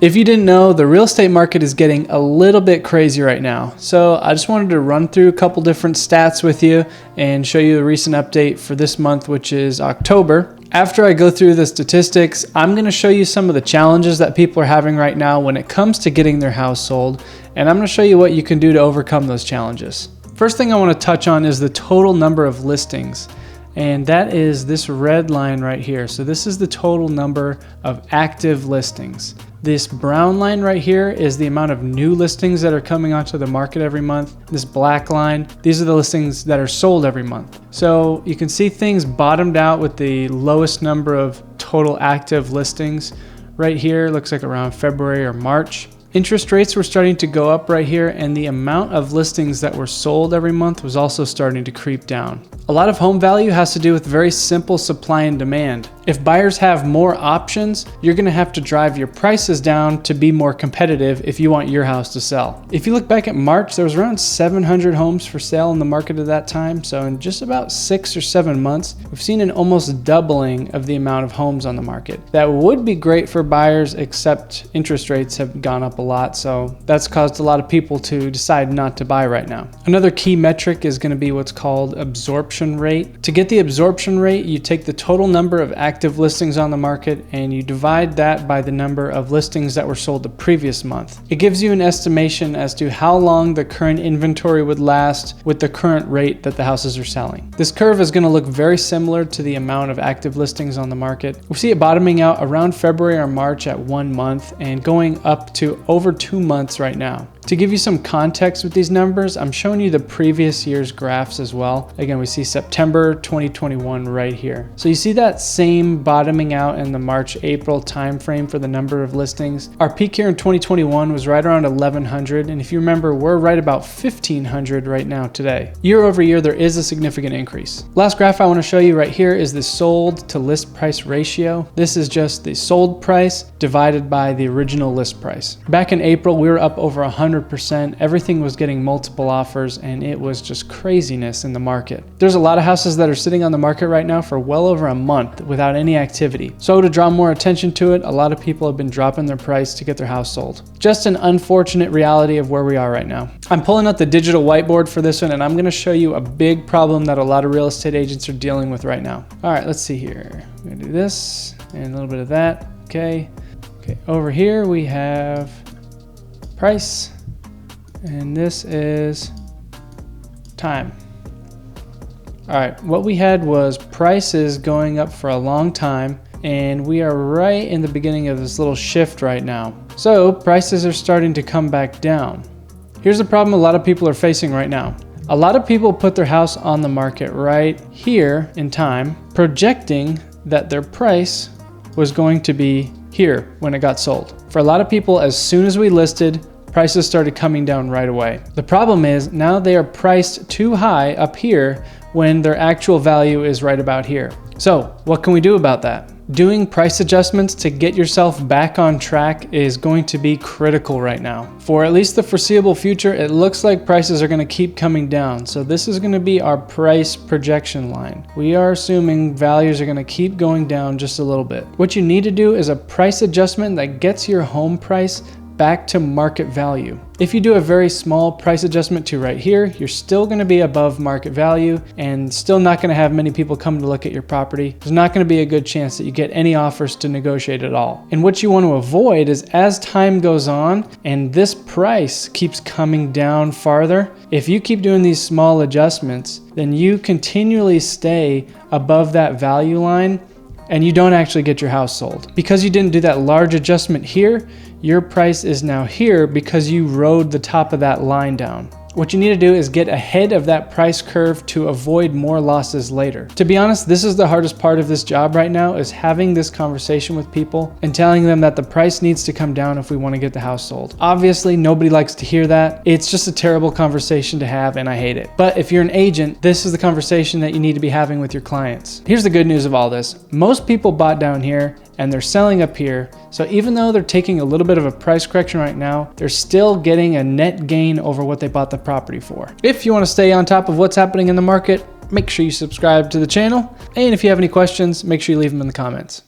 If you didn't know, the real estate market is getting a little bit crazy right now. So I just wanted to run through a couple different stats with you and show you a recent update for this month, which is October. After I go through the statistics, I'm going to show you some of the challenges that people are having right now when it comes to getting their house sold, and I'm going to show you what you can do to overcome those challenges. First thing I want to touch on is the total number of listings, and that is this red line right here. So this is the total number of active listings. This brown line right here is the amount of new listings that are coming onto the market every month. This black line, these are the listings that are sold every month. So you can see things bottomed out with the lowest number of total active listings right here. Looks like around February or March. Interest rates were starting to go up right here, and the amount of listings that were sold every month was also starting to creep down. A lot of home value has to do with very simple supply and demand. If buyers have more options, you're going to have to drive your prices down to be more competitive if you want your house to sell. If you look back at March, there was around 700 homes for sale in the market at that time. So in just about 6 or 7 months, we've seen an almost doubling of the amount of homes on the market. That would be great for buyers, except interest rates have gone up a lot. So that's caused a lot of people to decide not to buy right now. Another key metric is going to be what's called absorption rate. To get the absorption rate, you take the total number of active listings on the market and you divide that by the number of listings that were sold the previous month. It gives you an estimation as to how long the current inventory would last with the current rate that the houses are selling. This curve is going to look very similar to the amount of active listings on the market. We see it bottoming out around February or March at 1 month and going up to over 2 months right now. To give you some context with these numbers, I'm showing you the previous year's graphs as well. Again, we see September 2021 right here. So you see that same bottoming out in the March-April timeframe for the number of listings. Our peak here in 2021 was right around 1,100, and if you remember, we're right about 1,500 right now today. Year over year, there is a significant increase. Last graph I want to show you right here is the sold to list price ratio. This is just the sold price divided by the original list price. Back in April, we were up over 100%. Everything was getting multiple offers, and it was just craziness in the market. There's a lot of houses that are sitting on the market right now for well over a month without any activity. So to draw more attention to it, a lot of people have been dropping their price to get their house sold. Just an unfortunate reality of where we are right now. I'm pulling out the digital whiteboard for this one, and I'm going to show you a big problem that a lot of real estate agents are dealing with right now. All right, let's see here. I'm going to do this and a little bit of that. Okay, over here we have price. And this is time. All right, what we had was prices going up for a long time, and we are right in the beginning of this little shift right now. So prices are starting to come back down. Here's the problem a lot of people are facing right now. A lot of people put their house on the market right here in time, projecting that their price was going to be here when it got sold. For a lot of people, as soon as we listed, prices started coming down right away. The problem is now they are priced too high up here when their actual value is right about here. So what can we do about that? Doing price adjustments to get yourself back on track is going to be critical right now. For at least the foreseeable future, it looks like prices are going to keep coming down. So this is going to be our price projection line. We are assuming values are going to keep going down just a little bit. What you need to do is a price adjustment that gets your home price back to market value. If you do a very small price adjustment to right here, you're still going to be above market value and still not going to have many people come to look at your property. There's not going to be a good chance that you get any offers to negotiate at all. And what you want to avoid is as time goes on and this price keeps coming down farther, if you keep doing these small adjustments, then you continually stay above that value line and you don't actually get your house sold. Because you didn't do that large adjustment here, your price is now here because you rode the top of that line down. What you need to do is get ahead of that price curve to avoid more losses later. To be honest, this is the hardest part of this job right now, is having this conversation with people and telling them that the price needs to come down if we want to get the house sold. Obviously, nobody likes to hear that. It's just a terrible conversation to have and I hate it. But if you're an agent, this is the conversation that you need to be having with your clients. Here's the good news of all this. Most people bought down here and they're selling up here. So even though they're taking a little bit of a price correction right now, they're still getting a net gain over what they bought the property for. If you want to stay on top of what's happening in the market, make sure you subscribe to the channel. And if you have any questions, make sure you leave them in the comments.